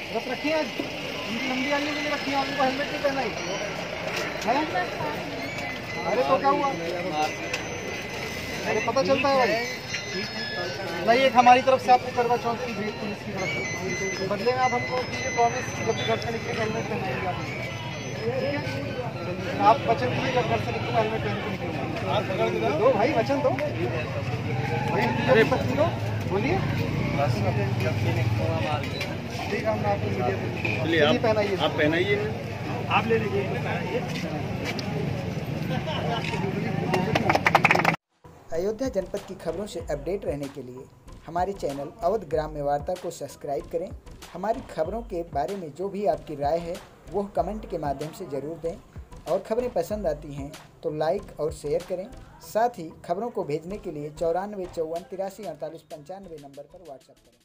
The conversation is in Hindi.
रख रखी है, इनकी लंबी आने के लिए रखी है, उनको हेलमेट नहीं पहना है? अरे तो क्या हुआ? अरे पता चलता है भाई। नहीं, एक हमारी तरफ से आपको करवा चौथ की भेंट पुलिस की तरफ से, बदले में आप हमको कीजिए प्रॉमिस, जब घर से निकले हेलमेट पहनाएंगे आप, ठीक है? आप वचन दीजिए जब घर से निकले हेलमेट पहन के निकलेंगे। आप पकड़ के दो भाई, वचन दो, अरे पत्नी दो, बोलिए। ठीक है, हम आपको मीडिया पे पहनाइए, आप पहनाइए, आप ले लीजिए। अयोध्या जनपद की खबरों से अपडेट रहने के लिए हमारे चैनल अवध ग्राम्य वार्ता को सब्सक्राइब करें। हमारी खबरों के बारे में जो भी आपकी राय है वो कमेंट के माध्यम से ज़रूर दें, और खबरें पसंद आती हैं तो लाइक और शेयर करें। साथ ही खबरों को भेजने के लिए 94 54 83 48 95 नंबर पर व्हाट्सएप करें।